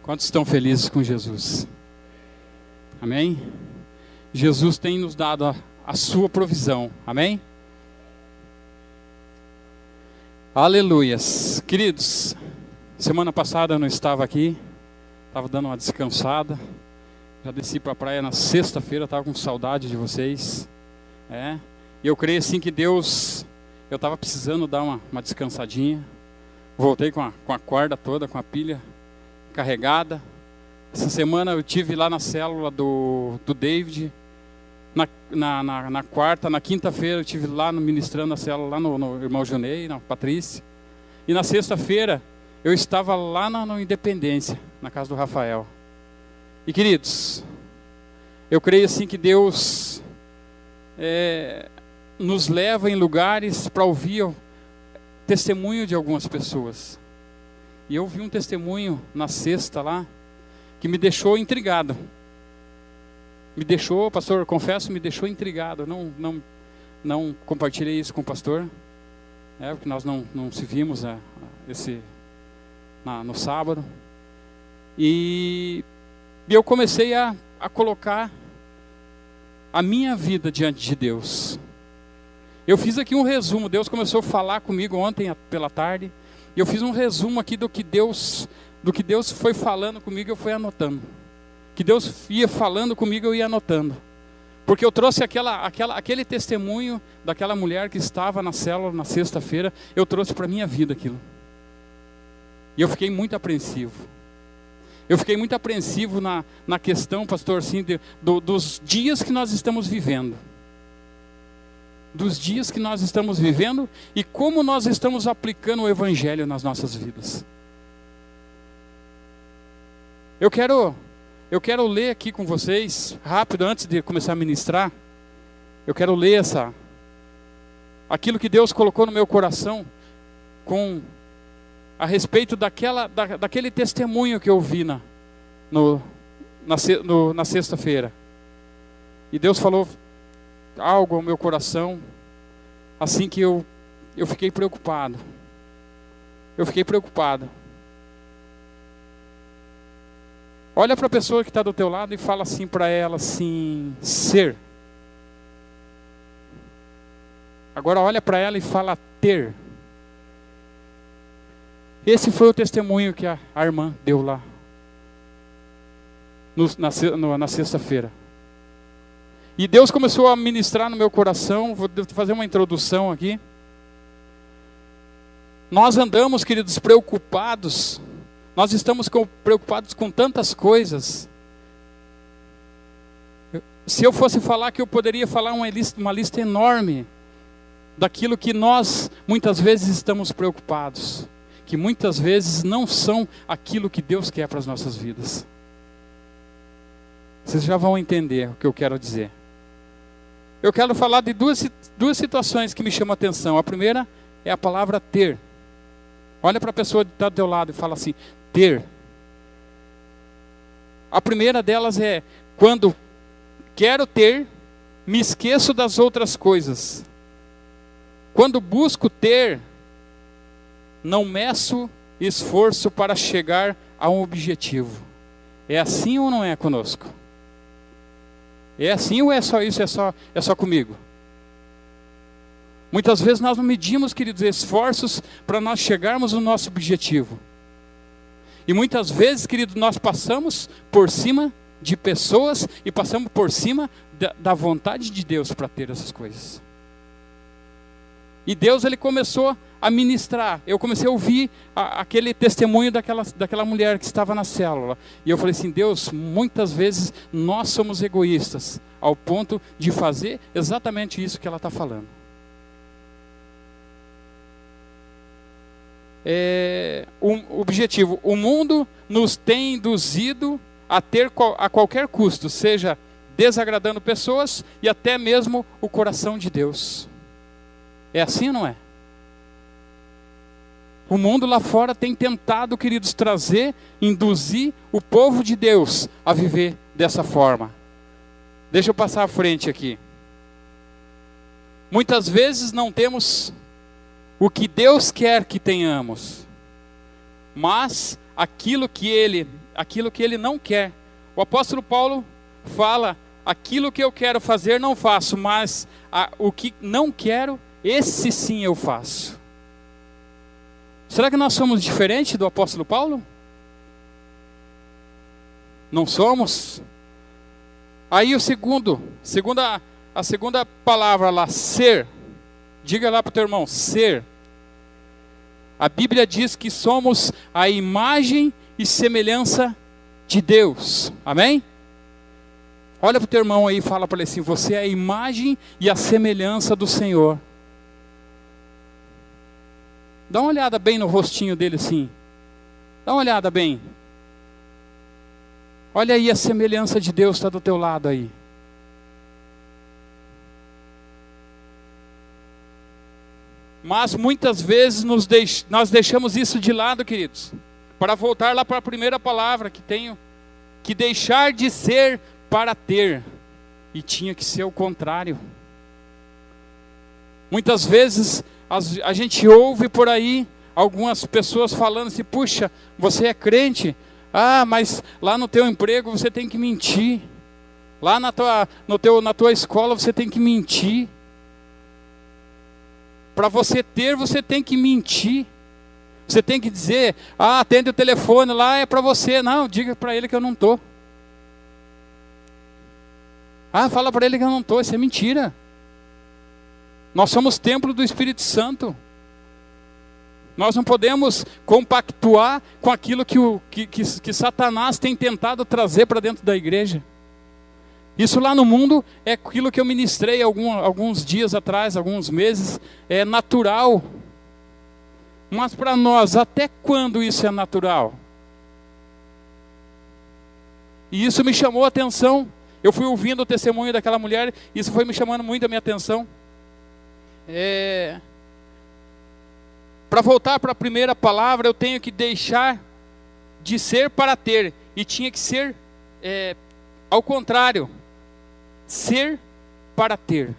Quantos estão felizes com Jesus? Amém? Jesus tem nos dado a sua provisão. Amém? Aleluias. Queridos, semana passada eu não estava aqui. Estava dando uma descansada. Já desci para a praia na sexta-feira. Estava com saudade de vocês. E eu creio assim que Deus... Eu estava precisando dar uma descansadinha. Voltei com a corda toda, com a pilha carregada. Essa semana eu tive lá na célula do David. Na quarta, na quinta-feira eu estive lá ministrando a célula lá no irmão Junei, na Patrícia. E na sexta-feira eu estava lá na Independência, na casa do Rafael. E queridos, eu creio assim que Deus nos leva em lugares para ouvir o testemunho de algumas pessoas. E eu vi um testemunho na sexta lá, que me deixou intrigado. Me deixou, pastor, confesso, me deixou intrigado. Não compartilhei isso com o pastor, porque nós não se vimos no sábado. E eu comecei a colocar a minha vida diante de Deus. Eu fiz aqui um resumo. Deus começou a falar comigo ontem pela tarde. E eu fiz um resumo aqui do que Deus foi falando comigo, eu fui anotando. Que Deus ia falando comigo, eu ia anotando. Porque eu trouxe aquele testemunho daquela mulher que estava na célula na sexta-feira, eu trouxe para a minha vida aquilo. E eu fiquei muito apreensivo. Eu fiquei muito apreensivo na questão, pastor, assim, dos dias que nós estamos vivendo. Dos dias que nós estamos vivendo e como nós estamos aplicando o Evangelho nas nossas vidas. Eu quero ler aqui com vocês, rápido, antes de começar a ministrar. Eu quero ler aquilo que Deus colocou no meu coração a respeito daquele testemunho que eu vi na sexta-feira. E Deus falou algo ao meu coração, assim que eu fiquei preocupado. Eu fiquei preocupado. Olha para a pessoa que está do teu lado e fala assim para ela, assim, ser. Agora olha para ela e fala ter. Esse foi o testemunho que a irmã deu lá, na sexta-feira. E Deus começou a ministrar no meu coração. Vou fazer uma introdução aqui. Nós andamos, queridos, preocupados. Nós estamos preocupados com tantas coisas. Se eu fosse falar que eu poderia falar uma lista enorme daquilo que nós muitas vezes estamos preocupados. Que muitas vezes não são aquilo que Deus quer para as nossas vidas. Vocês já vão entender o que eu quero dizer. Eu quero falar de duas situações que me chamam a atenção. A primeira é a palavra ter. Olha para a pessoa que está do teu lado e fala assim, ter. A primeira delas é, quando quero ter, me esqueço das outras coisas. Quando busco ter, não meço esforço para chegar a um objetivo. É assim ou não é conosco? É assim ou é só isso, é só comigo? Muitas vezes nós não medimos, queridos, esforços para nós chegarmos no nosso objetivo. E muitas vezes, queridos, nós passamos por cima de pessoas e passamos por cima da vontade de Deus para ter essas coisas. E Deus, Ele começou a ministrar. Eu comecei a ouvir aquele testemunho daquela mulher que estava na célula. E eu falei assim, Deus, muitas vezes nós somos egoístas, ao ponto de fazer exatamente isso que ela está falando. O objetivo, o mundo nos tem induzido a ter a qualquer custo, seja desagradando pessoas e até mesmo o coração de Deus. É assim ou não é? O mundo lá fora tem tentado, queridos, induzir o povo de Deus a viver dessa forma. Deixa eu passar à frente aqui. Muitas vezes não temos o que Deus quer que tenhamos, mas aquilo que ele não quer. O apóstolo Paulo fala: aquilo que eu quero fazer não faço, mas o que não quero, esse sim eu faço. Será que nós somos diferentes do apóstolo Paulo? Não somos? Aí a segunda palavra lá, ser. Diga lá para o teu irmão, ser. A Bíblia diz que somos a imagem e semelhança de Deus. Amém? Olha para o teu irmão aí e fala para ele assim: você é a imagem e a semelhança do Senhor. Dá uma olhada bem no rostinho dele assim. Dá uma olhada bem. Olha aí, a semelhança de Deus está do teu lado aí. Mas muitas vezes nós deixamos isso de lado, queridos. Para voltar lá para a primeira palavra que tenho. Que deixar de ser para ter. E tinha que ser o contrário. Muitas vezes a gente ouve por aí algumas pessoas falando assim: puxa, você é crente? Ah, mas lá no teu emprego você tem que mentir. Lá na tua escola você tem que mentir. Para você ter, você tem que mentir. Você tem que dizer: ah, atende o telefone lá, é para você. Não, diga para ele que eu não estou. Ah, fala para ele que eu não estou. Isso é mentira. Nós somos templo do Espírito Santo. Nós não podemos compactuar com aquilo que Satanás tem tentado trazer para dentro da igreja. Isso lá no mundo é aquilo que eu ministrei alguns dias atrás, alguns meses. É natural. Mas para nós, até quando isso é natural? E isso me chamou a atenção. Eu fui ouvindo o testemunho daquela mulher, isso foi me chamando muito a minha atenção. Para voltar para a primeira palavra, eu tenho que deixar de ser para ter. E tinha que ser ao contrário. Ser para ter.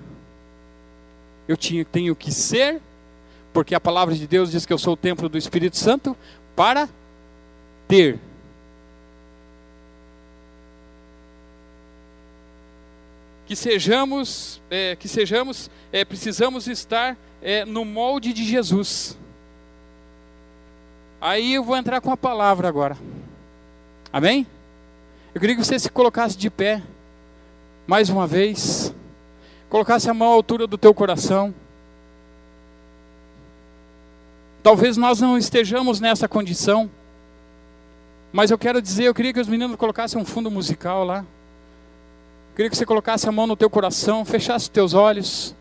Eu tenho que ser, porque a palavra de Deus diz que eu sou o templo do Espírito Santo, para ter. Precisamos estar no molde de Jesus. Aí eu vou entrar com a palavra agora. Amém? Eu queria que você se colocasse de pé, mais uma vez. Colocasse a mão à altura do teu coração. Talvez nós não estejamos nessa condição, mas eu queria que os meninos colocassem um fundo musical lá. Eu queria que você colocasse a mão no teu coração, fechasse os teus olhos.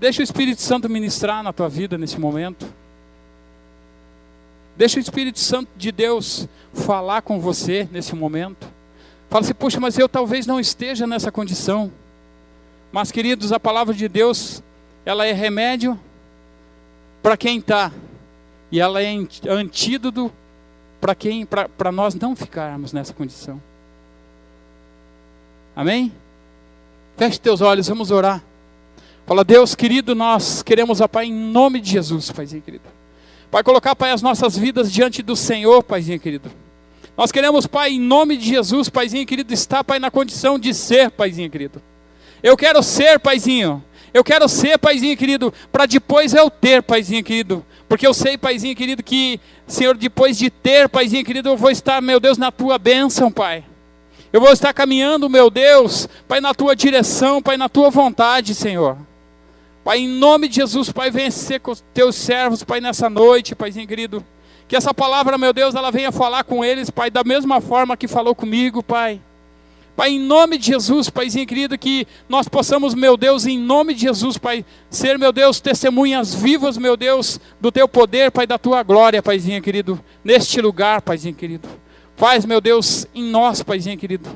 Deixa o Espírito Santo ministrar na tua vida nesse momento. Deixa o Espírito Santo de Deus falar com você nesse momento. Fala assim: puxa, mas eu talvez não esteja nessa condição. Mas, queridos, a palavra de Deus, ela é remédio para quem está. E ela é antídoto para nós não ficarmos nessa condição. Amém? Feche teus olhos, vamos orar. Fala: Deus querido, nós queremos, ó Pai, em nome de Jesus, Paizinho querido. Pai, colocar, Pai, as nossas vidas diante do Senhor, Paizinho querido. Nós queremos, Pai, em nome de Jesus, Paizinho querido, estar, Pai, na condição de ser, Paizinho querido. Eu quero ser, Paizinho. Eu quero ser, Paizinho querido, para depois eu ter, Paizinho querido. Porque eu sei, Paizinho querido, que, Senhor, depois de ter, Paizinho querido, eu vou estar, meu Deus, na Tua bênção, Pai. Eu vou estar caminhando, meu Deus, Pai, na Tua direção, Pai, na Tua vontade, Senhor. Pai, em nome de Jesus, Pai, venha ser com os Teus servos, Pai, nessa noite, Paizinho querido. Que essa palavra, meu Deus, ela venha falar com eles, Pai, da mesma forma que falou comigo, Pai. Pai, em nome de Jesus, Paizinho querido, que nós possamos, meu Deus, em nome de Jesus, Pai, ser, meu Deus, testemunhas vivas, meu Deus, do Teu poder, Pai, da Tua glória, Paizinho querido, neste lugar, Paizinho querido. Faz, meu Deus, em nós, Paizinho querido.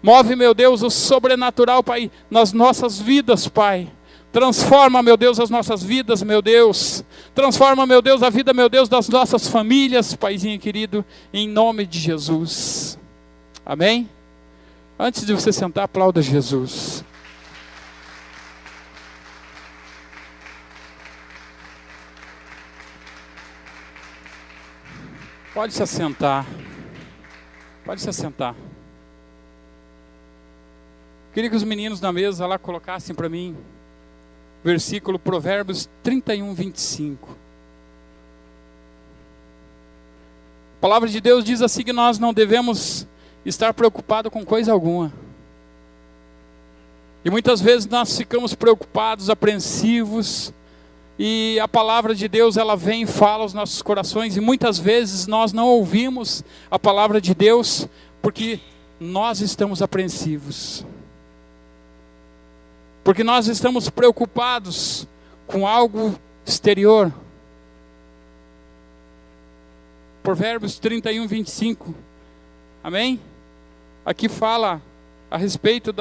Move, meu Deus, o sobrenatural, Pai, nas nossas vidas, Pai. Transforma, meu Deus, as nossas vidas, meu Deus. Transforma, meu Deus, a vida, meu Deus, das nossas famílias, Paizinho querido, em nome de Jesus. Amém? Antes de você sentar, aplauda Jesus. Pode se assentar. Pode se assentar. Queria que os meninos na mesa lá colocassem para mim versículo Provérbios 31, 25. A palavra de Deus diz assim que nós não devemos estar preocupados com coisa alguma. E muitas vezes nós ficamos preocupados, apreensivos, e a palavra de Deus ela vem e fala aos nossos corações, e muitas vezes nós não ouvimos a palavra de Deus porque nós estamos apreensivos. Porque nós estamos preocupados com algo exterior. Provérbios 31, 25. Amém? Aqui fala a respeito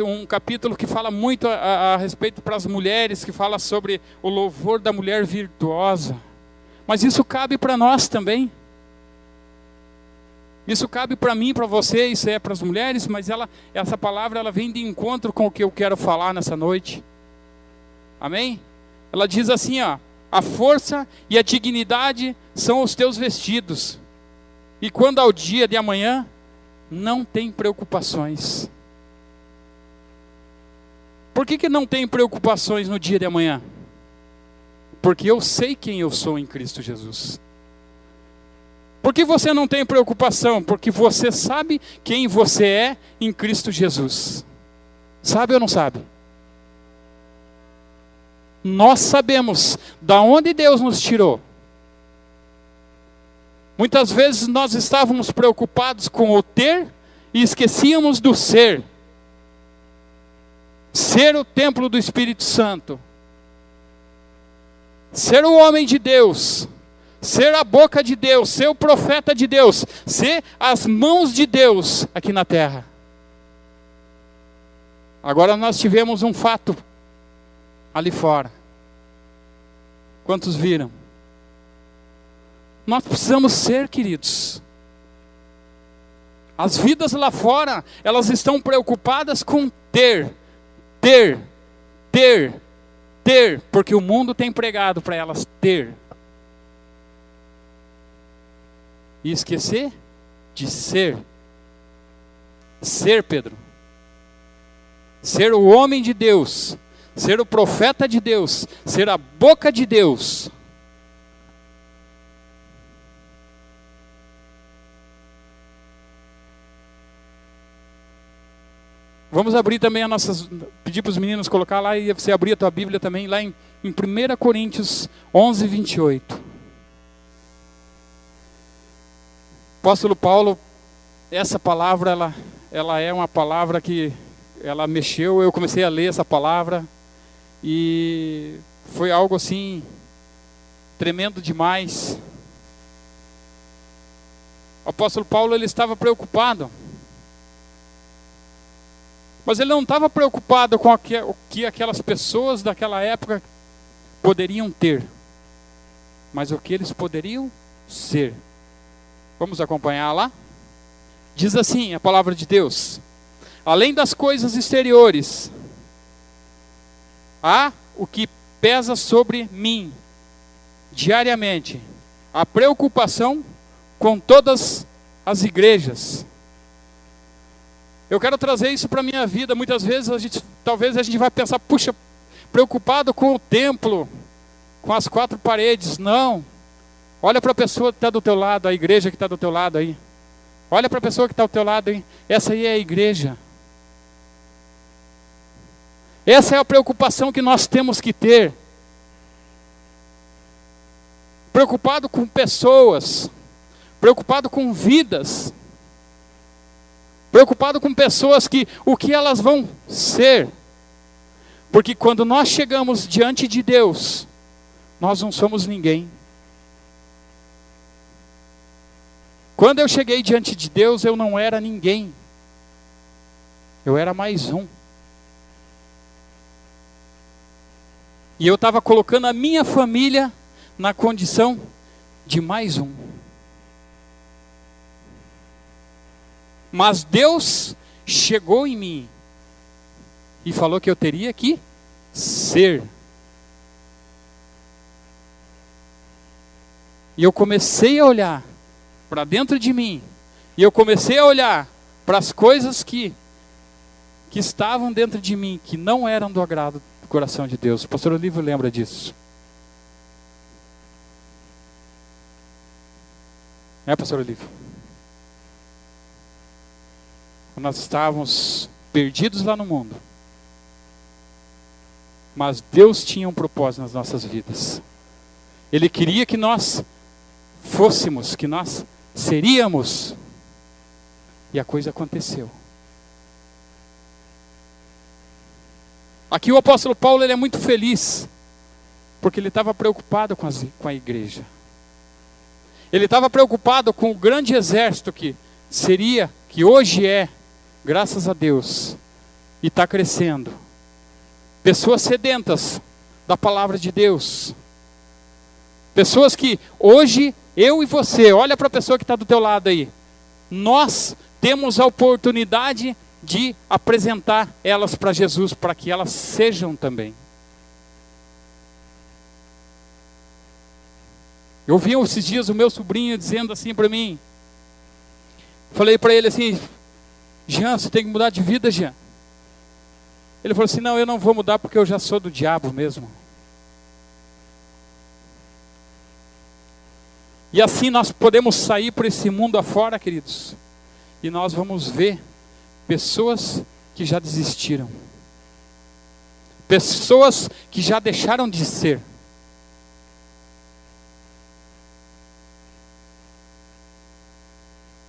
um capítulo que fala muito a respeito para as mulheres, que fala sobre o louvor da mulher virtuosa. Mas isso cabe para nós também. Isso cabe para mim, para você, isso é para as mulheres, mas essa palavra ela vem de encontro com o que eu quero falar nessa noite. Amém? Ela diz assim, ó: a força e a dignidade são os teus vestidos, e quando ao dia de amanhã, não tem preocupações. Por que não tem preocupações no dia de amanhã? Porque eu sei quem eu sou em Cristo Jesus. Por que você não tem preocupação? Porque você sabe quem você é em Cristo Jesus. Sabe ou não sabe? Nós sabemos da onde Deus nos tirou. Muitas vezes nós estávamos preocupados com o ter e esquecíamos do ser. Ser o templo do Espírito Santo. Ser o homem de Deus. Ser a boca de Deus, ser o profeta de Deus, ser as mãos de Deus aqui na terra. Agora nós tivemos um fato ali fora. Quantos viram? Nós precisamos ser, queridos. As vidas lá fora, elas estão preocupadas com ter, porque o mundo tem pregado para elas ter. E esquecer de ser. Ser, Pedro. Ser o homem de Deus. Ser o profeta de Deus. Ser a boca de Deus. Vamos abrir também pedir para os meninos colocar lá, e você abrir a tua Bíblia também, lá em 1 Coríntios 11, 28. Apóstolo Paulo, essa palavra, ela é uma palavra que ela mexeu, eu comecei a ler essa palavra, e foi algo assim, tremendo demais. O apóstolo Paulo, ele estava preocupado, mas ele não estava preocupado com o que aquelas pessoas daquela época poderiam ter, mas o que eles poderiam ser. Vamos acompanhar lá? Diz assim a palavra de Deus: além das coisas exteriores, há o que pesa sobre mim diariamente, a preocupação com todas as igrejas. Eu quero trazer isso para a minha vida. Muitas vezes talvez a gente vai pensar, puxa, preocupado com o templo, com as quatro paredes. Não. Olha para a pessoa que está do teu lado, a igreja que está do teu lado aí. Olha para a pessoa que está do teu lado aí. Essa aí é a igreja. Essa é a preocupação que nós temos que ter. Preocupado com pessoas. Preocupado com vidas. Preocupado com pessoas o que elas vão ser. Porque quando nós chegamos diante de Deus, nós não somos ninguém. Quando eu cheguei diante de Deus, eu não era ninguém. Eu era mais um. E eu estava colocando a minha família na condição de mais um. Mas Deus chegou em mim e falou que eu teria que ser. E eu comecei a olhar para dentro de mim. E eu comecei a olhar para as coisas que estavam dentro de mim, que não eram do agrado do coração de Deus. O pastor Olívio lembra disso. Pastor Olívio? Quando nós estávamos perdidos lá no mundo. Mas Deus tinha um propósito nas nossas vidas. Ele queria que nós fôssemos, que nós seríamos. E a coisa aconteceu. Aqui o apóstolo Paulo ele é muito feliz. Porque ele estava preocupado com a igreja. Ele estava preocupado com o grande exército que seria, que hoje é, graças a Deus, e está crescendo. Pessoas sedentas da palavra de Deus. Pessoas que hoje, eu e você, olha para a pessoa que está do teu lado aí. Nós temos a oportunidade de apresentar elas para Jesus, para que elas sejam também. Eu vi esses dias o meu sobrinho dizendo assim para mim. Falei para ele assim, Jean, você tem que mudar de vida, Jean. Ele falou assim, não, eu não vou mudar porque eu já sou do diabo mesmo. E assim nós podemos sair por esse mundo afora, queridos. E nós vamos ver pessoas que já desistiram. Pessoas que já deixaram de ser.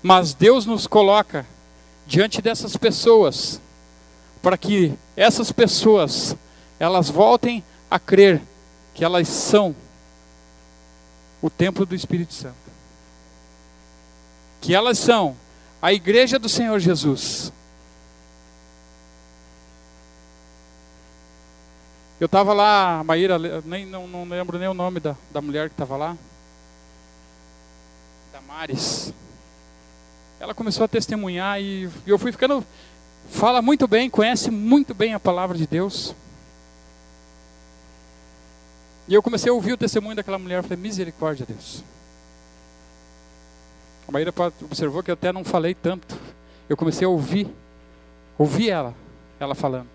Mas Deus nos coloca diante dessas pessoas, para que essas pessoas, elas voltem a crer que elas são o templo do Espírito Santo. Que elas são a igreja do Senhor Jesus. Eu estava lá, a Maíra, não lembro nem o nome da mulher que estava lá. Damares. Ela começou a testemunhar e eu fui ficando... Fala muito bem, conhece muito bem a palavra de Deus. E eu comecei a ouvir o testemunho daquela mulher. Eu falei, misericórdia, Deus. A Maíra observou que eu até não falei tanto. Eu comecei a ouvir ela falando.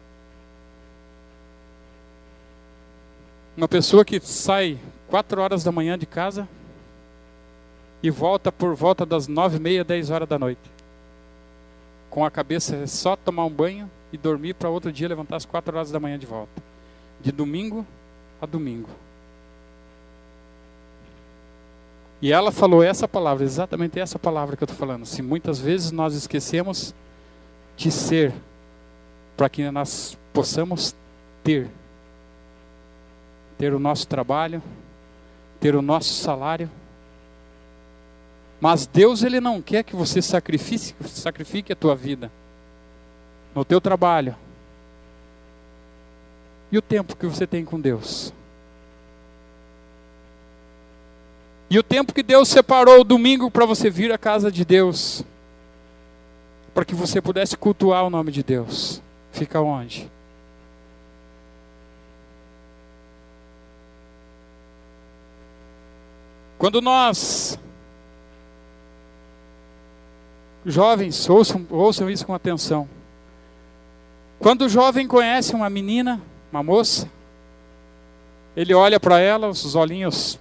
Uma pessoa que sai 4 horas da manhã de casa e volta por volta das 9h30, 10 horas da noite. Com a cabeça é só tomar um banho e dormir para outro dia levantar às 4 horas da manhã de volta. De domingo a domingo. E ela falou essa palavra, exatamente essa palavra que eu estou falando. Se muitas vezes nós esquecemos de ser, para que nós possamos ter o nosso trabalho, ter o nosso salário. Mas Deus ele não quer que você sacrifique a tua vida no teu trabalho. E o tempo que você tem com Deus. E o tempo que Deus separou o domingo para você vir à casa de Deus. Para que você pudesse cultuar o nome de Deus. Fica onde? Quando nós... Jovens, ouçam isso com atenção. Quando o jovem conhece uma menina, uma moça, ele olha para ela, os olhinhos,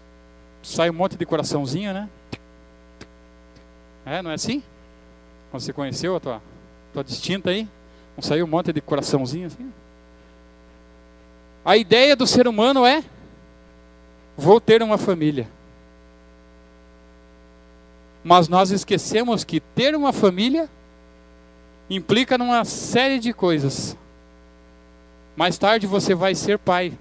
sai um monte de coraçãozinho, né? Não é assim? Quando você conheceu a tua distinta aí, não saiu um monte de coraçãozinho assim? A ideia do ser humano é, vou ter uma família. Mas nós esquecemos que ter uma família implica numa série de coisas. Mais tarde você vai ser pai.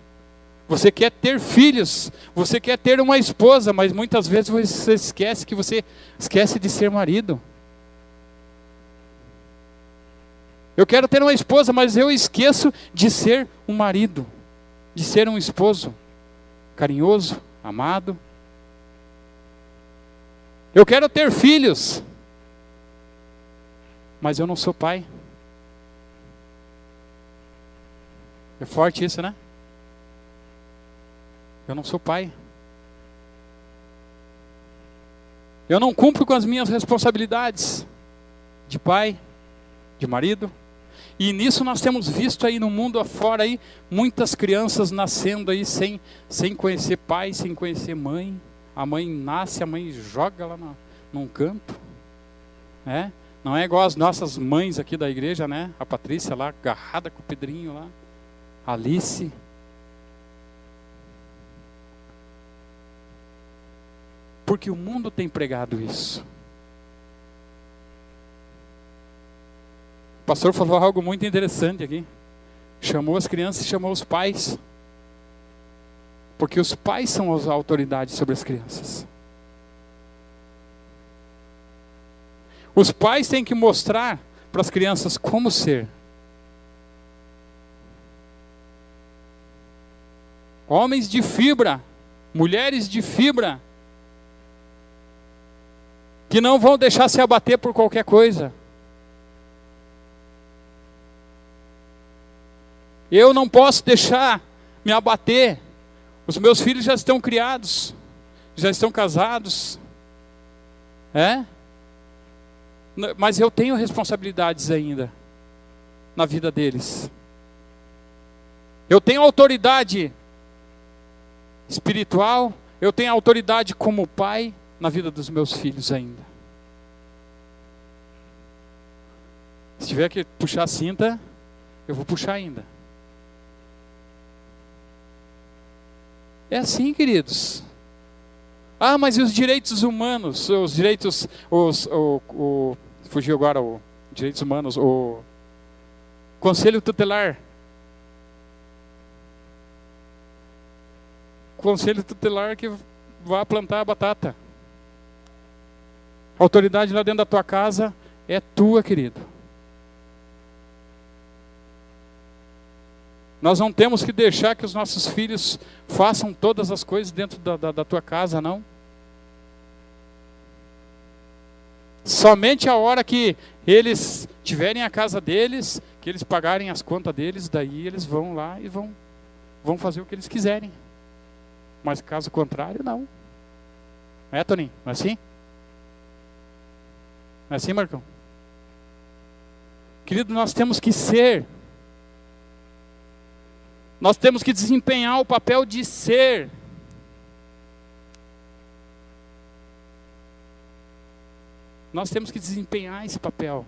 Você quer ter filhos. Você quer ter uma esposa. Mas muitas vezes você esquece de ser marido. Eu quero ter uma esposa, mas eu esqueço de ser um marido. De ser um esposo carinhoso, amado. Eu quero ter filhos, mas eu não sou pai. É forte isso, né? Eu não sou pai. Eu não cumpro com as minhas responsabilidades de pai, de marido. E nisso nós temos visto aí no mundo afora aí muitas crianças nascendo aí sem conhecer pai, sem conhecer mãe. A mãe nasce, a mãe joga lá num canto, né? Não é igual as nossas mães aqui da igreja, né? A Patrícia lá, agarrada com o Pedrinho lá, a Alice. Porque o mundo tem pregado isso. O pastor falou algo muito interessante aqui. Chamou as crianças e chamou os pais. Porque os pais são as autoridades sobre as crianças. Os pais têm que mostrar para as crianças como ser. Homens de fibra, mulheres de fibra, que não vão deixar se abater por qualquer coisa. Eu não posso deixar me abater. Os meus filhos já estão criados, já estão casados, mas eu tenho responsabilidades ainda na vida deles. Eu tenho autoridade espiritual, eu tenho autoridade como pai na vida dos meus filhos ainda. Se tiver que puxar a cinta, eu vou puxar ainda. É assim, queridos. Ah, mas e os direitos humanos? Os direitos, fugiu agora o direitos humanos, o conselho tutelar. Conselho tutelar que vai plantar a batata. A autoridade lá dentro da tua casa é tua, querido. Nós não temos que deixar que os nossos filhos façam todas as coisas dentro da tua casa, não. Somente a hora que eles tiverem a casa deles, que eles pagarem as contas deles, daí eles vão lá e vão fazer o que eles quiserem. Mas caso contrário, não. Não é, Toninho? Não é assim? Não é assim, Marcão? Querido, nós temos que ser. Nós temos que desempenhar o papel de ser. Nós temos que desempenhar esse papel.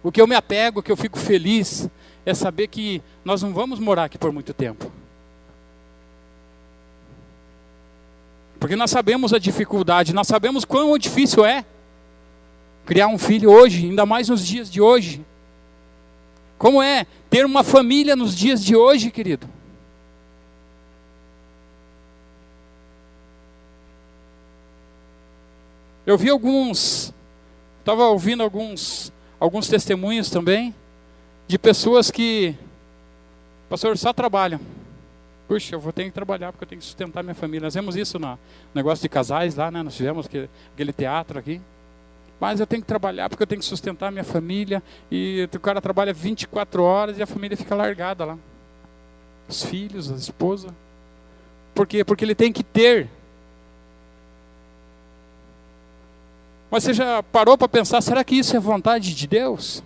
O que eu me apego, o que eu fico feliz, é saber que nós não vamos morar aqui por muito tempo. Porque nós sabemos a dificuldade, nós sabemos quão difícil é criar um filho hoje, ainda mais nos dias de hoje. Como é ter uma família nos dias de hoje, querido? Eu vi estava ouvindo alguns testemunhos também, de pessoas que, pastor, só trabalham. Puxa, eu vou ter que trabalhar porque eu tenho que sustentar minha família. Nós vemos isso no negócio de casais lá, né? Nós tivemos aquele teatro aqui. Mas eu tenho que trabalhar porque eu tenho que sustentar minha família. E o cara trabalha 24 horas e a família fica largada lá. Os filhos, a esposa. Por quê? Porque ele tem que ter. Mas você já parou para pensar, será que isso é vontade de Deus?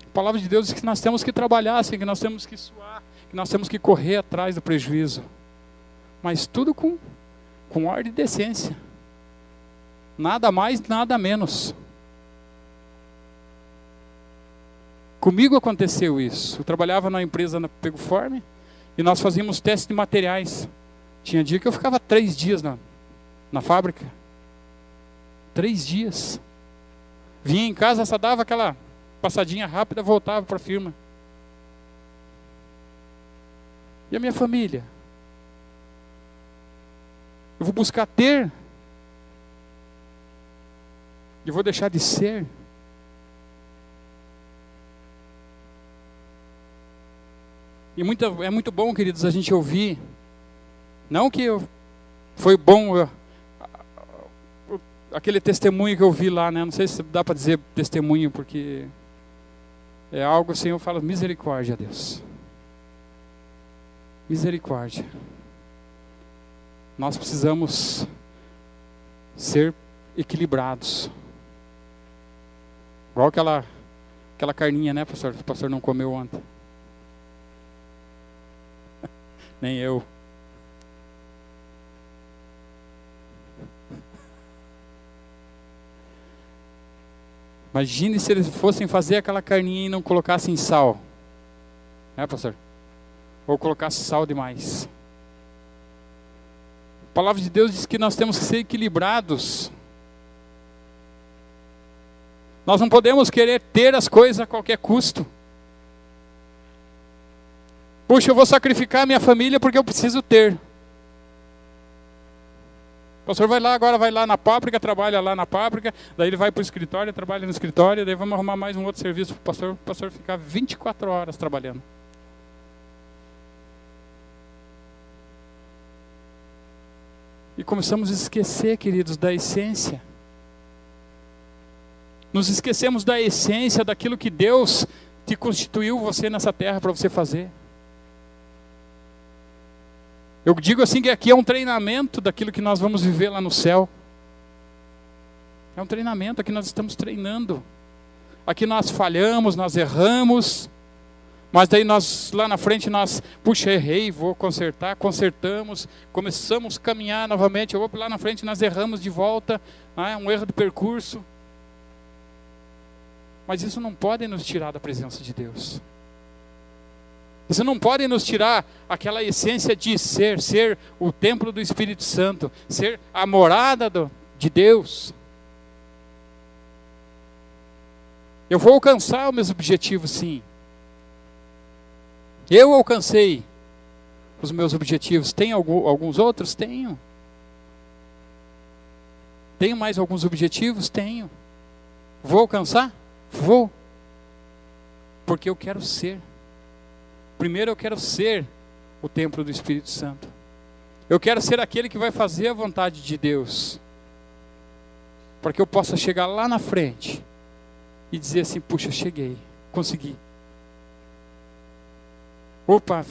A palavra de Deus diz que nós temos que trabalhar, assim, que nós temos que suar, que nós temos que correr atrás do prejuízo. Mas tudo com ordem e decência. Nada mais, nada menos. Comigo aconteceu isso. Eu trabalhava na empresa na Pegoforme e nós fazíamos testes de materiais. Tinha dia que eu ficava 3 dias na fábrica. 3 dias. Vinha em casa, só dava aquela passadinha rápida, voltava para a firma. E a minha família? Eu vou buscar ter? Eu vou deixar de ser? E é muito bom, queridos, a gente ouvir. Não que foi bom aquele testemunho que eu vi lá, né? Não sei se dá para dizer testemunho, porque é algo assim, eu falo, misericórdia, Deus. Misericórdia. nós precisamos ser equilibrados. Igual aquela carninha, né, pastor? O pastor não comeu ontem. Nem eu. Imagine se eles fossem fazer aquela carninha e não colocassem sal. Né, pastor? Ou colocasse sal demais. A palavra de Deus diz que nós temos que ser equilibrados. Nós não podemos querer ter as coisas a qualquer custo. Puxa, eu vou sacrificar a minha família porque eu preciso ter. O pastor vai lá na fábrica, trabalha lá na fábrica, daí ele vai para o escritório, trabalha no escritório, daí vamos arrumar mais um outro serviço para o pastor ficar 24 horas trabalhando. E começamos a esquecer, queridos, da essência. Nos esquecemos da essência, daquilo que Deus te constituiu você nessa terra para você fazer. Eu digo assim que aqui é um treinamento daquilo que nós vamos viver lá no céu. É um treinamento, aqui nós estamos treinando. Aqui nós falhamos, nós erramos, mas daí nós, lá na frente, puxa, errei, vou consertar, consertamos, começamos a caminhar novamente, eu vou lá na frente, nós erramos de volta, um erro de percurso. Mas isso não pode nos tirar da presença de Deus. Isso não pode nos tirar aquela essência de ser o templo do Espírito Santo, ser a morada de Deus. Eu vou alcançar os meus objetivos, sim. Eu alcancei os meus objetivos. Tem alguns outros? Tenho. Tenho mais alguns objetivos? Tenho. Vou alcançar? Vou. Porque eu quero ser. Primeiro eu quero ser o templo do Espírito Santo. Eu quero ser aquele que vai fazer a vontade de Deus. Para que eu possa chegar lá na frente e dizer assim, puxa, cheguei, consegui. Opa,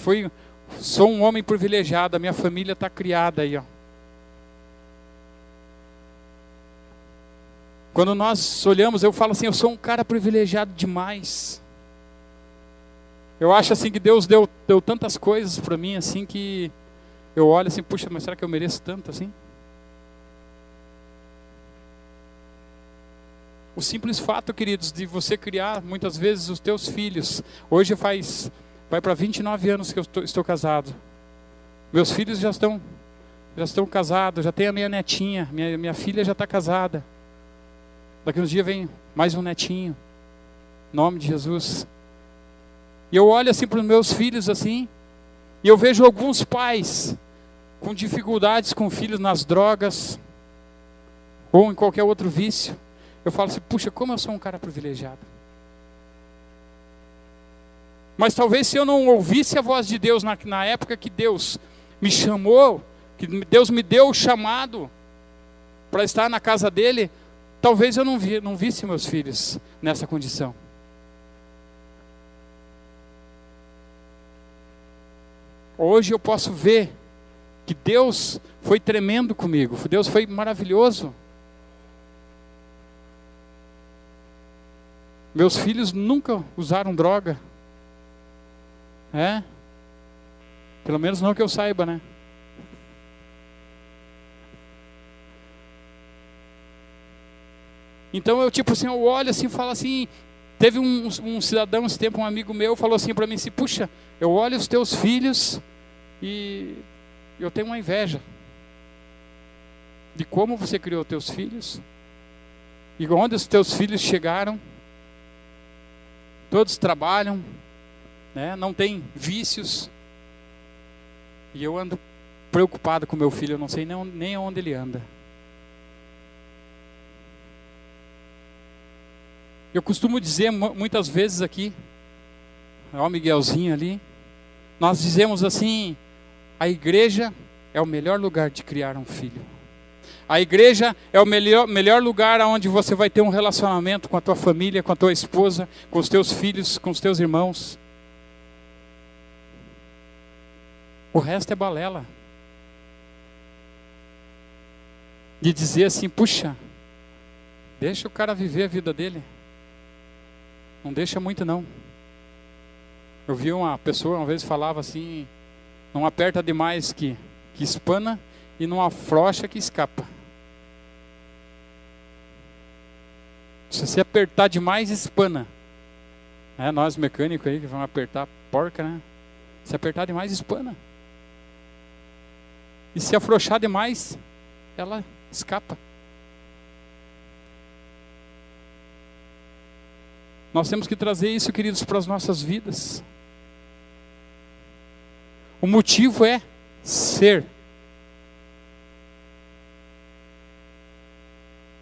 sou um homem privilegiado, a minha família está criada aí, ó. Quando nós olhamos, eu falo assim, eu sou um cara privilegiado demais. Eu acho assim que Deus deu tantas coisas para mim, assim, que eu olho assim, puxa, mas será que eu mereço tanto assim? O simples fato, queridos, de você criar muitas vezes os teus filhos. Hoje vai para 29 anos que eu estou casado. Meus filhos já estão casados, já tem a minha netinha, minha filha já está casada. Daqui uns dias vem mais um netinho, em nome de Jesus. E eu olho assim para os meus filhos assim, e eu vejo alguns pais com dificuldades com filhos nas drogas, ou em qualquer outro vício. Eu falo assim, puxa, como eu sou um cara privilegiado. Mas talvez se eu não ouvisse a voz de Deus na época que Deus me chamou, que Deus me deu o chamado para estar na casa dele, talvez eu não visse meus filhos nessa condição. Hoje eu posso ver que Deus foi tremendo comigo, Deus foi maravilhoso. Meus filhos nunca usaram droga. Pelo menos não que eu saiba, né? Então eu eu olho assim e falo assim, teve um cidadão esse tempo, um amigo meu, falou assim para mim assim, puxa, eu olho os teus filhos e eu tenho uma inveja de como você criou os teus filhos e onde os teus filhos chegaram. Todos trabalham, né? Não tem vícios. E eu ando preocupado com meu filho, eu não sei nem onde ele anda. Eu costumo dizer muitas vezes aqui, ó, o Miguelzinho ali, nós dizemos assim, a igreja é o melhor lugar de criar um filho. A igreja é o melhor lugar onde você vai ter um relacionamento com a tua família, com a tua esposa, com os teus filhos, com os teus irmãos. O resto é balela. de dizer assim, puxa, deixa o cara viver a vida dele. Não deixa muito não. Eu vi uma pessoa uma vez falava assim, não aperta demais que espana e não afrouxa que escapa. Se você apertar demais, espana. Nós mecânicos aí que vamos apertar porca, né? Se apertar demais, espana. E se afrouxar demais, ela escapa. Nós temos que trazer isso, queridos, para as nossas vidas. O motivo é ser.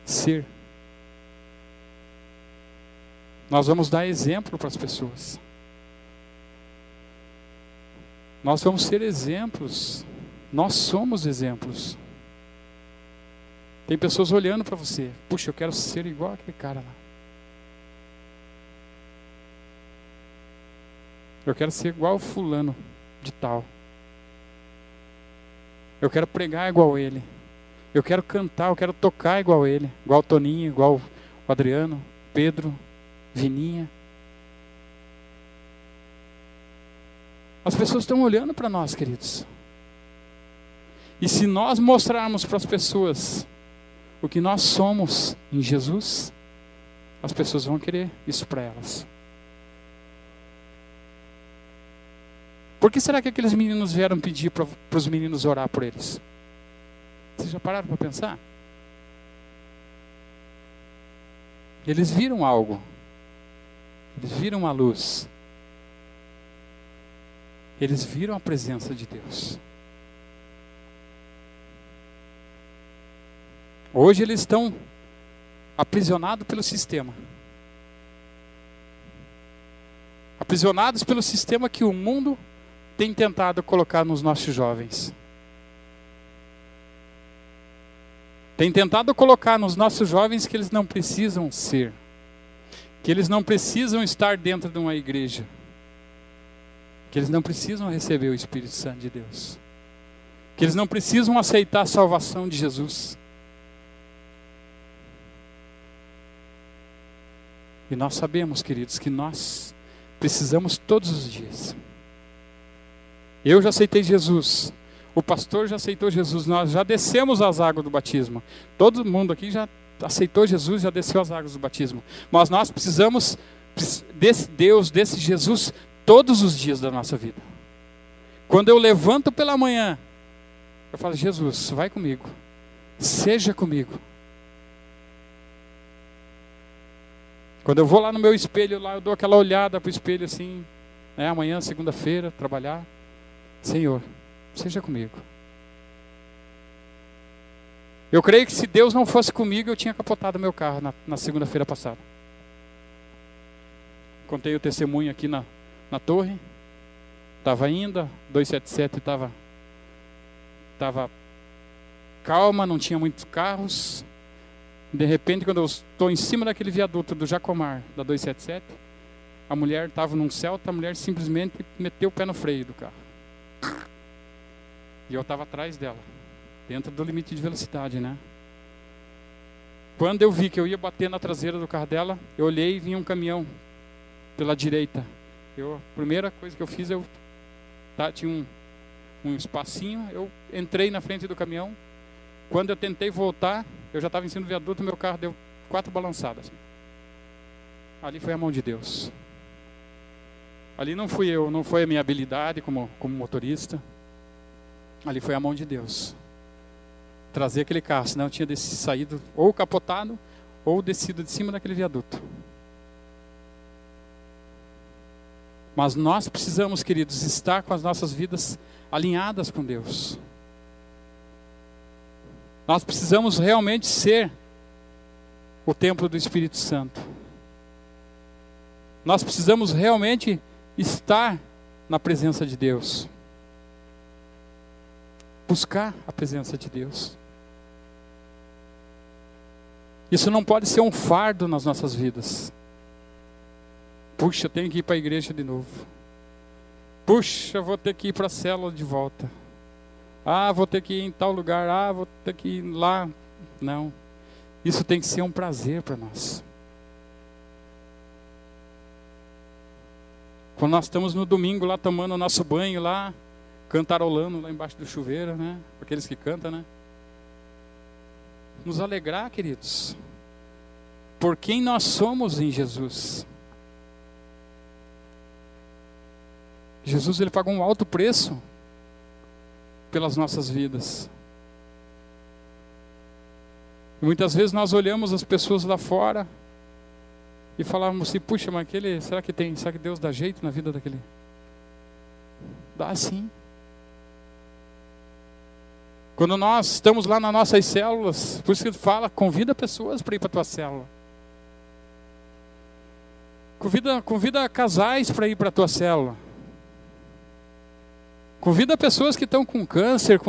Ser. Nós vamos dar exemplo para as pessoas. Nós vamos ser exemplos. Nós somos exemplos. Tem pessoas olhando para você. Puxa, eu quero ser igual aquele cara lá. Eu quero ser igual o fulano de tal. Eu quero pregar igual ele. Eu quero cantar, eu quero tocar igual ele. Igual o Toninho, igual o Adriano, Pedro, Vininha. As pessoas estão olhando para nós, queridos. E se nós mostrarmos para as pessoas o que nós somos em Jesus, as pessoas vão querer isso para elas. Por que será que aqueles meninos vieram pedir para os meninos orar por eles? Vocês já pararam para pensar? Eles viram algo. Eles viram a luz. Eles viram a presença de Deus. Hoje eles estão aprisionados pelo sistema. Aprisionados pelo sistema que o mundo tem tentado colocar nos nossos jovens. Tem tentado colocar nos nossos jovens que eles não precisam ser. Que eles não precisam estar dentro de uma igreja. Que eles não precisam receber o Espírito Santo de Deus. Que eles não precisam aceitar a salvação de Jesus. E nós sabemos, queridos, que nós precisamos todos os dias. Eu já aceitei Jesus. O pastor já aceitou Jesus. Nós já descemos as águas do batismo. Todo mundo aqui já aceitou Jesus, já desceu as águas do batismo. Mas nós precisamos desse Deus, desse Jesus, todos os dias da nossa vida. Quando eu levanto pela manhã, eu falo, Jesus, vai comigo. Seja comigo. Quando eu vou lá no meu espelho, lá eu dou aquela olhada para o espelho assim, amanhã, segunda-feira, trabalhar. Senhor, seja comigo. Eu creio que se Deus não fosse comigo, eu tinha capotado meu carro na segunda-feira passada. Contei o testemunho aqui na torre. Estava indo, 277 estava calma, não tinha muitos carros. De repente, quando eu estou em cima daquele viaduto do Jacomar, da 277, a mulher estava num Celta, a mulher simplesmente meteu o pé no freio do carro. E eu estava atrás dela, dentro do limite de velocidade, né? Quando eu vi que eu ia bater na traseira do carro dela, eu olhei e vinha um caminhão pela direita. A primeira coisa que eu fiz, tinha um espacinho, eu entrei na frente do caminhão. Quando eu tentei voltar, eu já estava em cima do viaduto, meu carro deu 4 balançadas. Ali foi a mão de Deus. Ali não fui eu, não foi a minha habilidade como motorista. Ali foi a mão de Deus. Trazer aquele carro, senão eu tinha saído ou capotado, ou descido de cima daquele viaduto. Mas nós precisamos, queridos, estar com as nossas vidas alinhadas com Deus. Nós precisamos realmente ser o templo do Espírito Santo. Nós precisamos realmente estar na presença de Deus. Buscar a presença de Deus. Isso não pode ser um fardo nas nossas vidas. Puxa, eu tenho que ir para a igreja de novo. Puxa, eu vou ter que ir para a célula de volta. Vou ter que ir em tal lugar. Vou ter que ir lá Não. Isso tem que ser um prazer para nós. Quando nós estamos no domingo lá tomando o nosso banho lá, cantarolando lá embaixo do chuveiro, né? Aqueles que cantam, né? Nos alegrar, queridos, por quem nós somos em Jesus. Jesus, ele pagou um alto preço pelas nossas vidas. E muitas vezes nós olhamos as pessoas lá fora e falávamos assim, puxa, mas será que Deus dá jeito na vida daquele? Dá sim. Quando nós estamos lá nas nossas células, por isso que ele fala, convida pessoas para ir para a tua célula. Convida casais para ir para a tua célula. Convida pessoas que estão com câncer,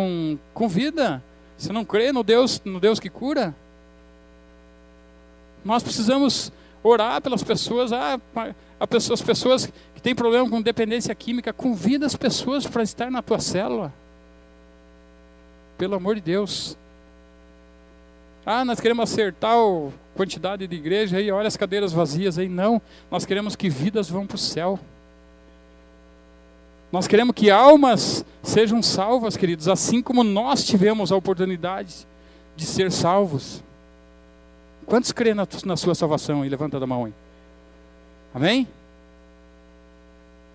convida. Você não crê no Deus que cura? Nós precisamos orar pelas pessoas. As pessoas que têm problema com dependência química, convida as pessoas para estar na tua célula. Pelo amor de Deus. Nós queremos acertar a quantidade de igreja aí, olha as cadeiras vazias aí. Não, nós queremos que vidas vão para o céu. Nós queremos que almas sejam salvas, queridos, assim como nós tivemos a oportunidade de ser salvos. Quantos creem na sua salvação aí? Levanta a mão aí. Amém?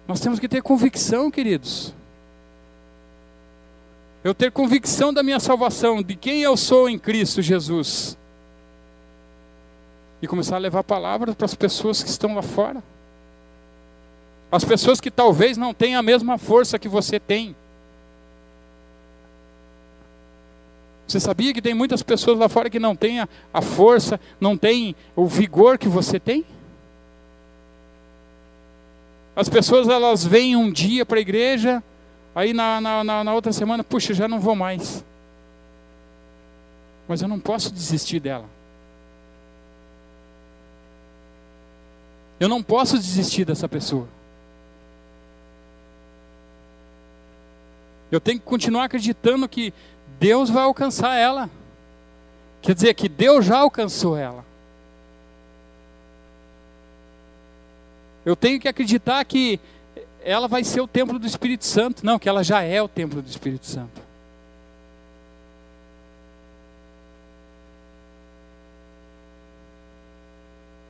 Nós temos que ter convicção, queridos. Eu ter convicção da minha salvação, de quem eu sou em Cristo Jesus. E começar a levar palavras para as pessoas que estão lá fora. As pessoas que talvez não tenham a mesma força que você tem. Você sabia que tem muitas pessoas lá fora que não têm a força, não têm o vigor que você tem? As pessoas, elas vêm um dia para a igreja, aí na outra semana, puxa, já não vou mais. Mas eu não posso desistir dela. Eu não posso desistir dessa pessoa. Eu tenho que continuar acreditando que Deus vai alcançar ela. Quer dizer, que Deus já alcançou ela. Eu tenho que acreditar que ela vai ser o templo do Espírito Santo. Não, que ela já é o templo do Espírito Santo.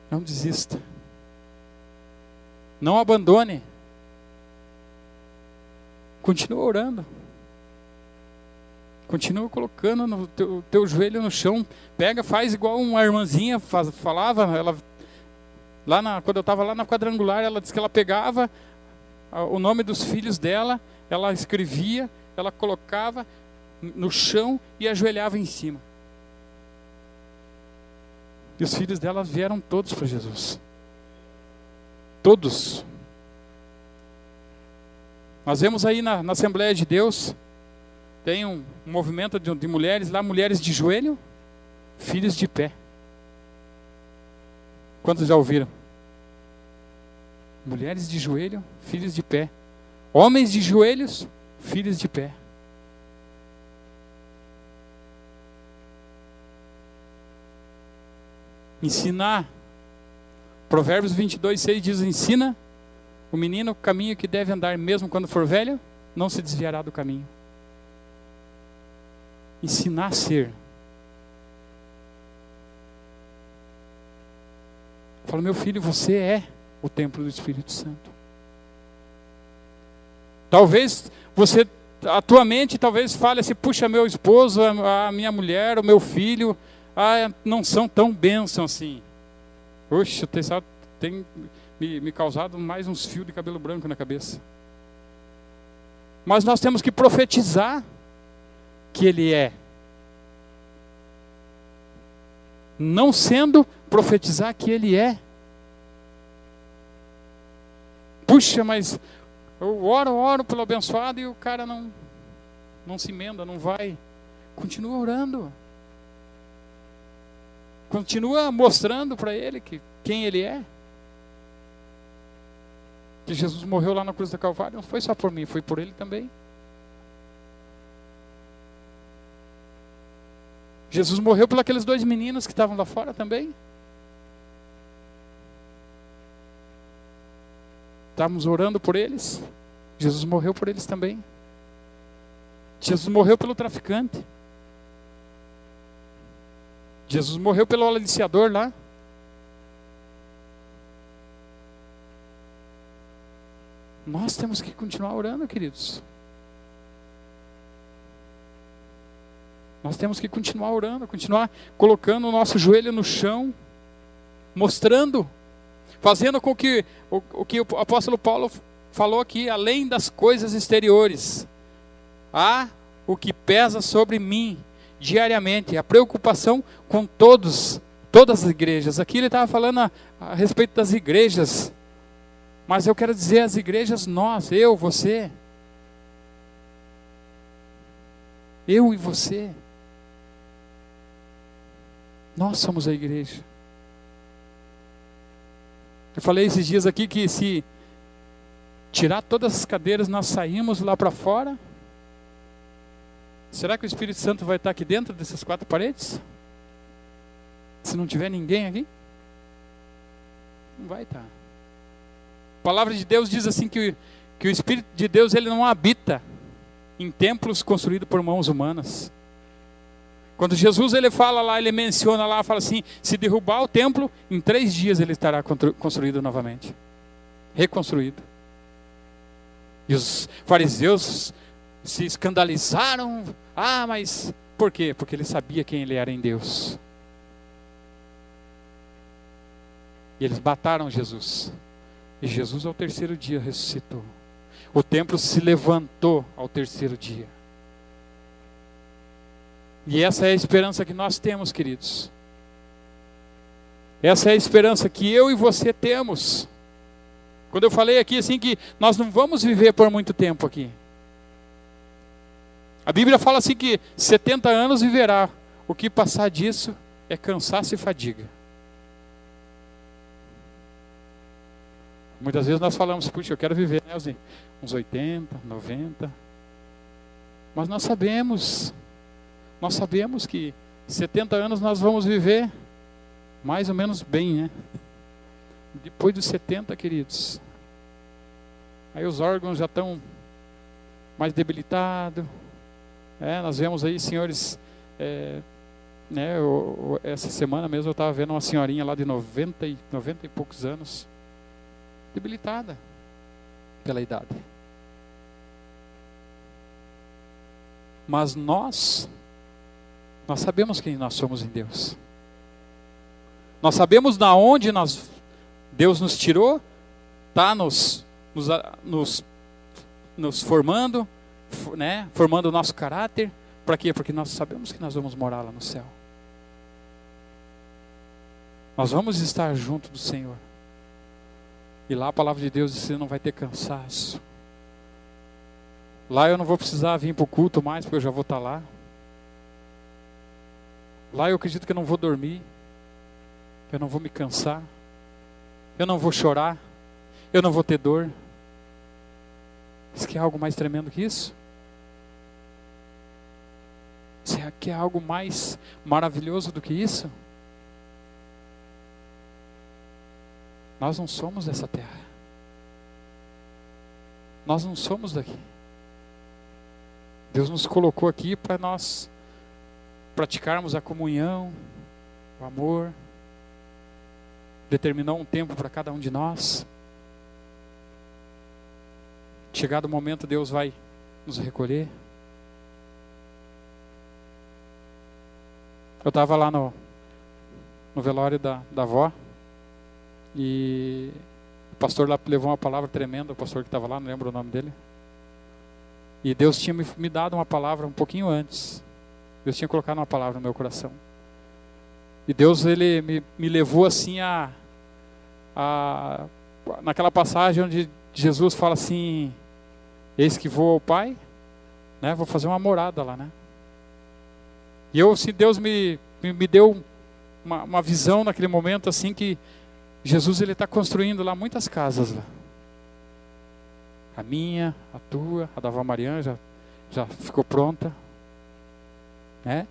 Não desista. Não abandone. Continua orando. Continua colocando no teu joelho no chão. Pega, faz igual uma irmãzinha falava. Ela, quando eu estava lá na quadrangular, ela disse que ela pegava o nome dos filhos dela, ela escrevia, ela colocava no chão e ajoelhava em cima. E os filhos dela vieram todos para Jesus. Todos. Nós vemos aí na Assembleia de Deus, tem um movimento de mulheres lá, mulheres de joelho, filhos de pé. Quantos já ouviram? Mulheres de joelho, filhos de pé. Homens de joelhos, filhos de pé. Ensinar. Provérbios 22:6 diz, ensina o menino o caminho que deve andar, mesmo quando for velho, não se desviará do caminho. Ensinar a ser. Fala, meu filho, você é o templo do Espírito Santo. Talvez você, a tua mente talvez fale assim, puxa, meu esposo, a minha mulher, o meu filho, não são tão bênção assim. Oxe, tem me causado mais uns fios de cabelo branco na cabeça. Mas nós temos que profetizar que Ele é. Não sendo, profetizar que Ele é. Puxa, mas eu oro pelo abençoado e o cara não se emenda, não vai. Continua orando. Continua mostrando para ele quem Ele é. Que Jesus morreu lá na cruz do Calvário, não foi só por mim, foi por Ele também. Jesus morreu por aqueles 2 meninos que estavam lá fora também. Estávamos orando por eles. Jesus morreu por eles também. Jesus morreu pelo traficante. Jesus morreu pelo aliciador lá. Nós temos que continuar orando, queridos. Nós temos que continuar orando, continuar colocando o nosso joelho no chão, mostrando, fazendo com que o que o apóstolo Paulo falou aqui, além das coisas exteriores, há o que pesa sobre mim diariamente, a preocupação com todas as igrejas. Aqui ele estava falando a respeito das igrejas, mas eu quero dizer as igrejas, nós, eu, você, eu e você, nós somos a igreja. Eu falei esses dias aqui que se tirar todas as cadeiras, nós saímos lá para fora. Será que o Espírito Santo vai estar aqui dentro dessas 4 paredes? Se não tiver ninguém aqui? Não vai estar. A palavra de Deus diz assim que o Espírito de Deus ele não habita em templos construídos por mãos humanas. Quando Jesus ele fala lá, ele menciona lá, fala assim, se derrubar o templo, em 3 dias ele estará construído novamente. Reconstruído. E os fariseus se escandalizaram. Ah, mas por quê? Porque ele sabia quem ele era em Deus. E eles mataram Jesus. E Jesus ao 3º dia ressuscitou. O templo se levantou ao 3º dia. E essa é a esperança que nós temos, queridos. Essa é a esperança que eu e você temos. Quando eu falei aqui assim que nós não vamos viver por muito tempo aqui. A Bíblia fala assim que 70 anos viverá. O que passar disso é cansaço e fadiga. Muitas vezes nós falamos, puxa, eu quero viver, né, uns 80, 90. Mas nós sabemos que 70 anos nós vamos viver mais ou menos bem, né? Depois dos 70, queridos, aí os órgãos já estão mais debilitados. Nós vemos aí senhores, essa semana mesmo eu estava vendo uma senhorinha lá de 90 e poucos anos, debilitada pela idade. Mas nós sabemos quem nós somos em Deus. Nós sabemos da onde Deus nos tirou, está nos formando, né? Formando o nosso caráter. Para quê? Porque nós sabemos que nós vamos morar lá no céu. Nós vamos estar junto do Senhor. E lá a palavra de Deus diz que você não vai ter cansaço. Lá eu não vou precisar vir para o culto mais, porque eu já vou estar lá. Lá eu acredito que eu não vou dormir. Eu não vou me cansar. Eu não vou chorar. Eu não vou ter dor. Isso que é algo mais tremendo que isso? Isso aqui é algo mais maravilhoso do que isso? Nós não somos dessa terra. Nós não somos daqui. Deus nos colocou aqui para nós praticarmos a comunhão, o amor. Determinou um tempo para cada um de nós. Chegado o momento, Deus vai nos recolher. Eu estava lá no velório da avó. E o pastor lá levou uma palavra tremenda, o pastor que estava lá, não lembro o nome dele. E Deus tinha me dado uma palavra um pouquinho antes. Deus tinha colocado uma palavra no meu coração. E Deus ele me levou assim naquela passagem onde Jesus fala assim, eis que vou ao Pai, né? Vou fazer uma morada lá, né? E eu, assim, Deus me deu uma visão naquele momento assim que Jesus ele está construindo lá muitas casas lá. A minha, a tua, a da avó Mariana já ficou pronta, né?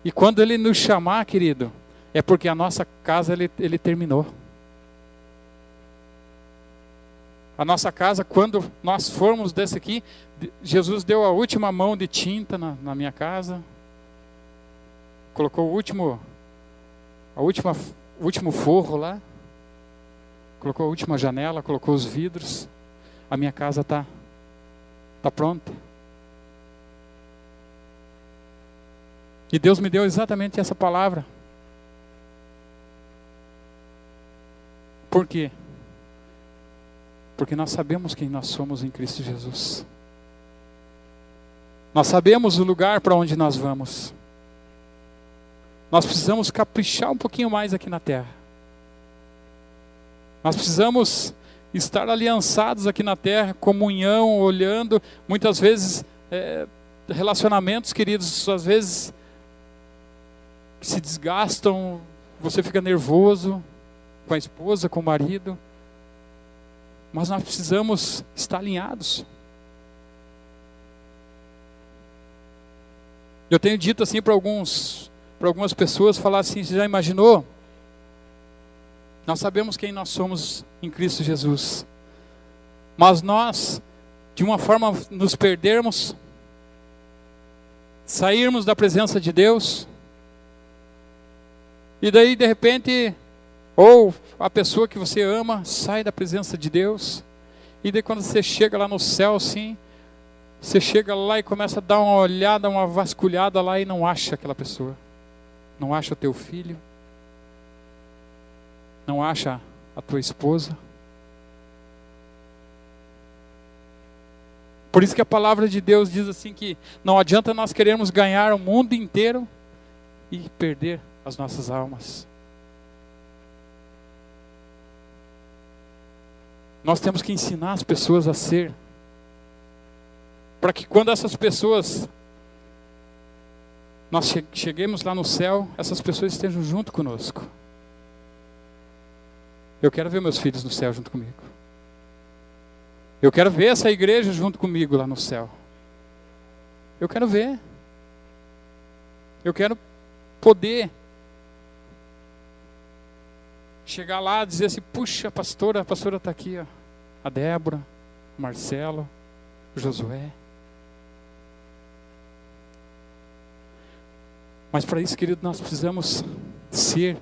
E quando Ele nos chamar, querido, é porque a nossa casa Ele terminou. A nossa casa, quando nós formos desse aqui, Jesus deu a última mão de tinta na minha casa, colocou o último forro lá, colocou a última janela, colocou os vidros. A minha casa está pronta. E Deus me deu exatamente essa palavra. Por quê? Porque nós sabemos quem nós somos em Cristo Jesus. Nós sabemos o lugar para onde nós vamos. Nós precisamos caprichar um pouquinho mais aqui na terra. Nós precisamos estar aliançados aqui na terra, comunhão, olhando. Muitas vezes, relacionamentos, queridos, às vezes se desgastam, você fica nervoso com a esposa, com o marido. Mas nós precisamos estar alinhados. Eu tenho dito assim para algumas pessoas, falar assim: você já imaginou? Nós sabemos quem nós somos em Cristo Jesus. Mas nós, de uma forma, nos perdermos, sairmos da presença de Deus, e daí de repente, ou a pessoa que você ama sai da presença de Deus, e daí quando você chega lá no céu assim, você chega lá e começa a dar uma olhada, uma vasculhada lá e não acha aquela pessoa. Não acha o teu filho. Não acha a tua esposa. Por isso que a palavra de Deus diz assim que não adianta nós querermos ganhar o mundo inteiro e perder as nossas almas. Nós temos que ensinar as pessoas a ser, para que quando essas pessoas, nós cheguemos lá no céu, essas pessoas estejam junto conosco. Eu quero ver meus filhos no céu junto comigo. Eu quero ver essa igreja junto comigo lá no céu. Eu quero ver. Eu quero poder chegar lá e dizer assim: puxa, a pastora está aqui, ó. A Débora, o Marcelo, o Josué. Mas para isso, querido, nós precisamos ser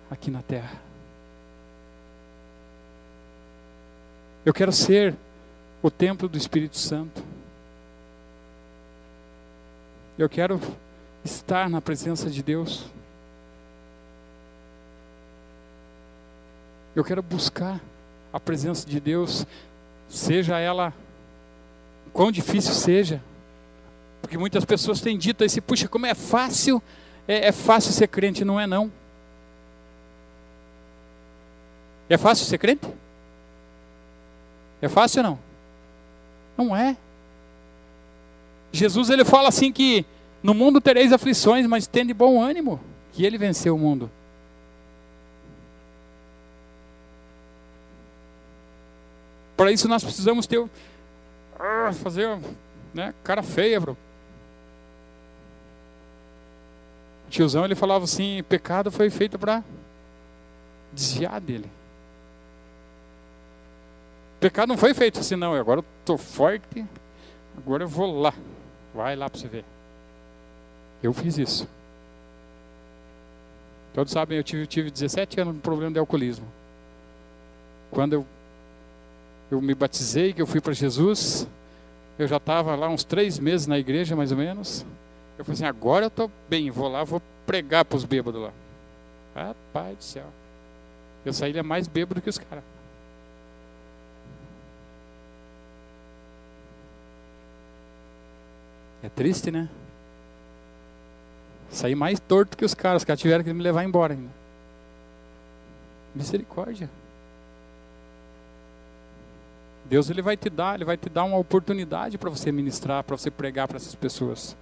aqui na terra. Eu quero ser o templo do Espírito Santo. Eu quero estar na presença de Deus. Eu quero buscar a presença de Deus, seja ela quão difícil seja. Porque muitas pessoas têm dito assim: puxa, como é fácil, é fácil ser crente. Não é não. É fácil ser crente? É fácil ou não? Não é. Jesus, ele fala assim que no mundo tereis aflições, mas tende bom ânimo, que ele venceu o mundo. Para isso nós precisamos ter fazer, né, cara feia, bro. O tiozão, ele falava assim: pecado foi feito para desviar dele. Pecado não foi feito assim, não. Agora eu estou forte, agora eu vou lá. Vai lá para você ver. Eu fiz isso. Todos sabem, eu tive 17 anos com problema de alcoolismo. Quando eu me batizei, que eu fui para Jesus, eu já estava lá uns 3 meses na igreja, mais ou menos. Eu falei assim: agora eu estou bem, vou lá, vou pregar para os bêbados lá. Rapaz do céu. Eu saí mais bêbado que os caras. É triste, né? Saí mais torto que os caras tiveram que me levar embora ainda. Misericórdia. Deus, ele vai te dar uma oportunidade para você ministrar, para você pregar para essas pessoas.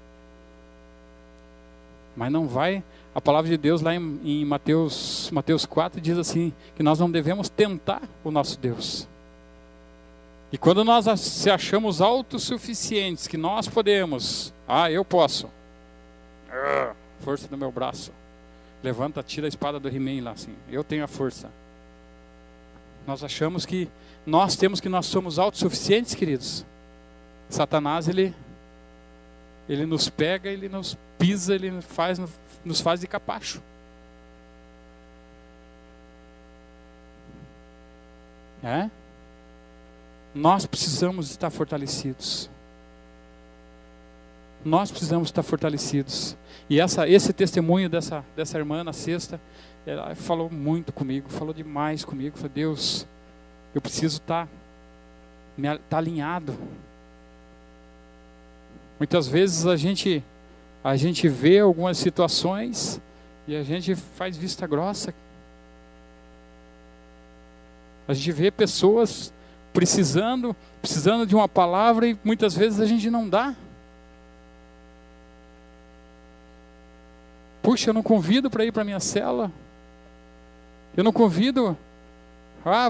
Mas não vai, a palavra de Deus lá em Mateus 4 diz assim, que nós não devemos tentar o nosso Deus. E quando nós se achamos autossuficientes, que nós podemos, eu posso, Força do meu braço. Levanta, tira a espada do He-Man lá assim. Eu tenho a força. Nós achamos que nós somos autossuficientes, queridos. Satanás, ele nos pega, ele nos pisa, ele nos faz de capacho. Nós precisamos estar fortalecidos. Nós precisamos estar fortalecidos. E esse testemunho dessa irmã na sexta, ela falou muito comigo, falou demais comigo. Falei, Deus, eu preciso estar alinhado. Muitas vezes a gente vê algumas situações e a gente faz vista grossa. A gente vê pessoas precisando de uma palavra e muitas vezes a gente não dá. Puxa, eu não convido para ir para a minha cela. Eu não convido.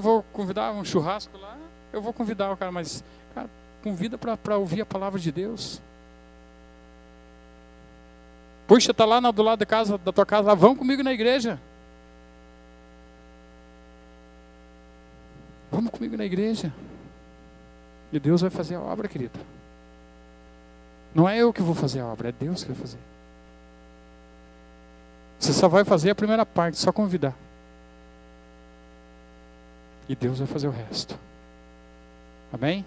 Vou convidar um churrasco lá. Eu vou convidar o cara, mas cara, convida para ouvir a palavra de Deus. Puxa, está lá do lado da tua casa, lá, vão comigo na igreja. Vamos comigo na igreja. E Deus vai fazer a obra, querido. Não é eu que vou fazer a obra, é Deus que vai fazer. Você só vai fazer a primeira parte, só convidar. E Deus vai fazer o resto. Amém?